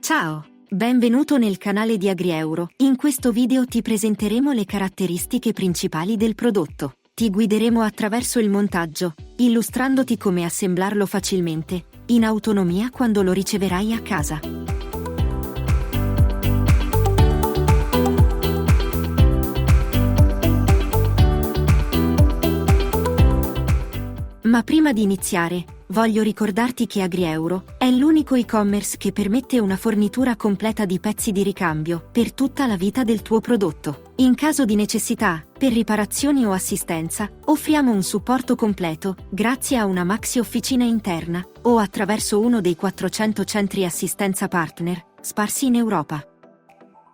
Ciao, benvenuto nel canale di AgriEuro. In questo video ti presenteremo le caratteristiche principali del prodotto. Ti guideremo attraverso il montaggio, illustrandoti come assemblarlo facilmente, in autonomia quando lo riceverai a casa. Ma prima di iniziare, voglio ricordarti che AgriEuro è l'unico e-commerce che permette una fornitura completa di pezzi di ricambio per tutta la vita del tuo prodotto. In caso di necessità, per riparazioni o assistenza, offriamo un supporto completo grazie a una maxi officina interna o attraverso uno dei 400 centri assistenza partner sparsi in Europa.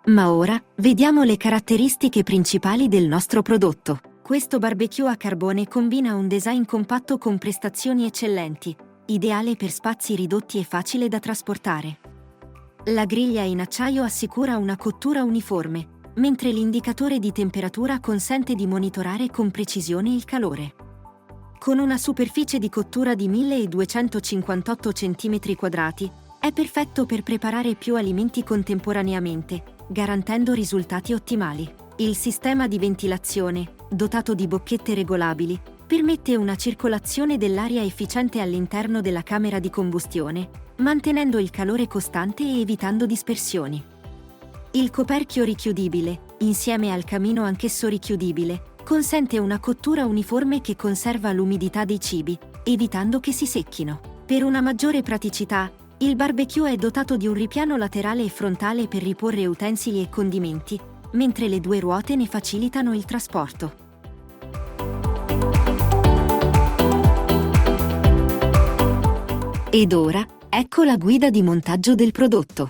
Ma ora, vediamo le caratteristiche principali del nostro prodotto. Questo barbecue a carbone combina un design compatto con prestazioni eccellenti, ideale per spazi ridotti e facile da trasportare. La griglia in acciaio assicura una cottura uniforme, mentre l'indicatore di temperatura consente di monitorare con precisione il calore. Con una superficie di cottura di 1258 cm², è perfetto per preparare più alimenti contemporaneamente, garantendo risultati ottimali. Il sistema di ventilazione, dotato di bocchette regolabili, permette una circolazione dell'aria efficiente all'interno della camera di combustione, mantenendo il calore costante e evitando dispersioni. Il coperchio richiudibile, insieme al camino anch'esso richiudibile, consente una cottura uniforme che conserva l'umidità dei cibi, evitando che si secchino. Per una maggiore praticità, il barbecue è dotato di un ripiano laterale e frontale per riporre utensili e condimenti, mentre le due ruote ne facilitano il trasporto. Ed ora, ecco la guida di montaggio del prodotto.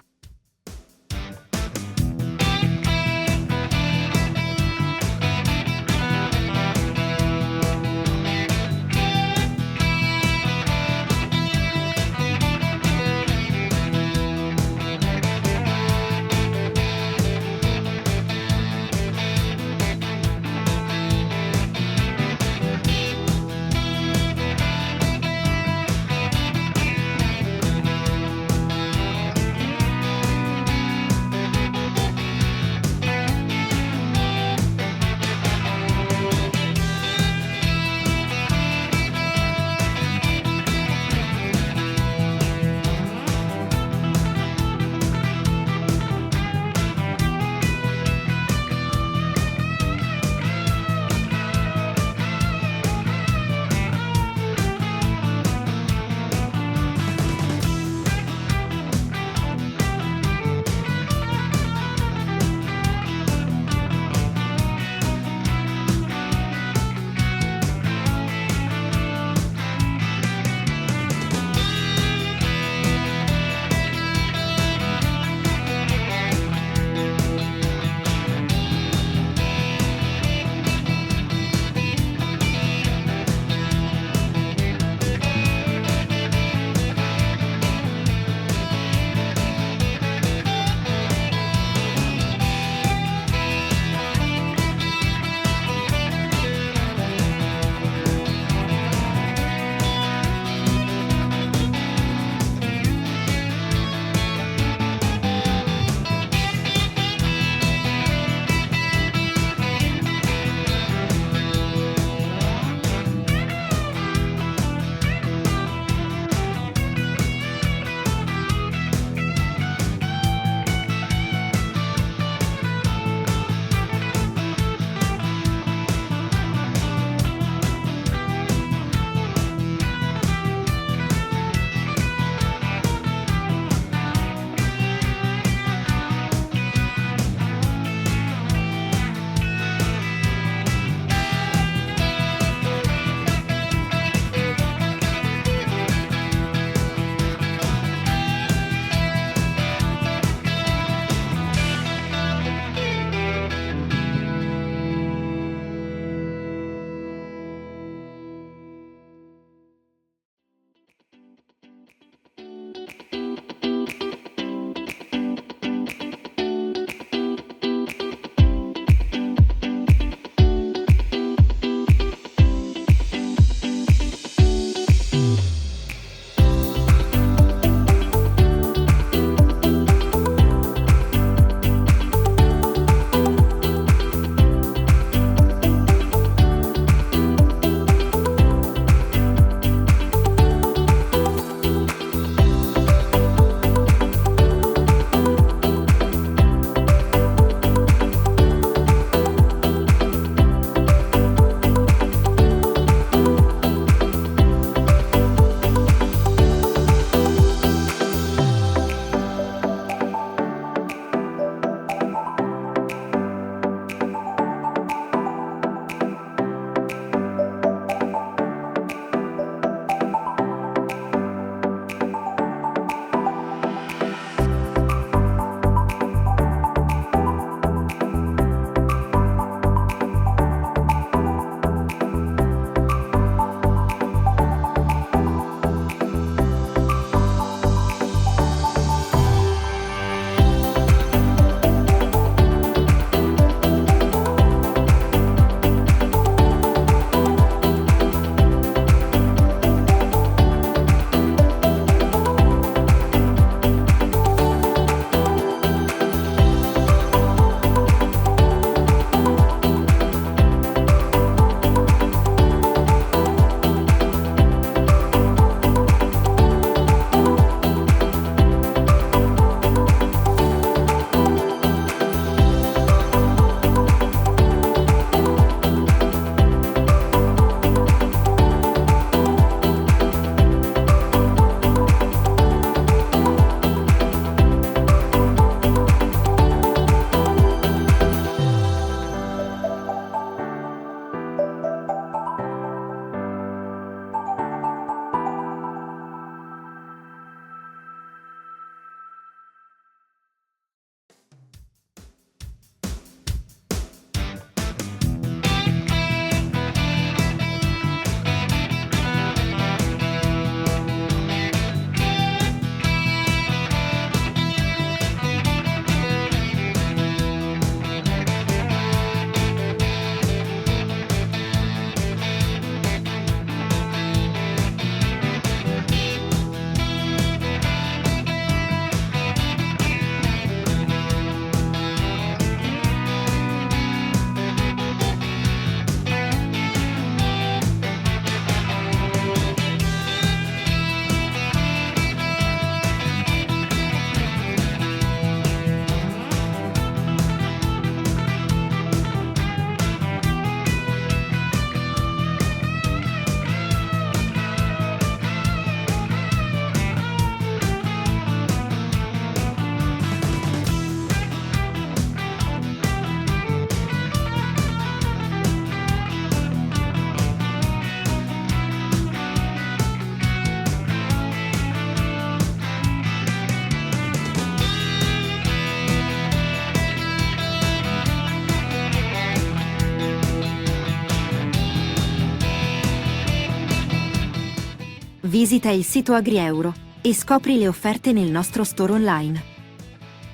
Visita il sito AgriEuro e scopri le offerte nel nostro store online.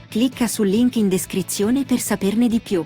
Clicca sul link in descrizione per saperne di più.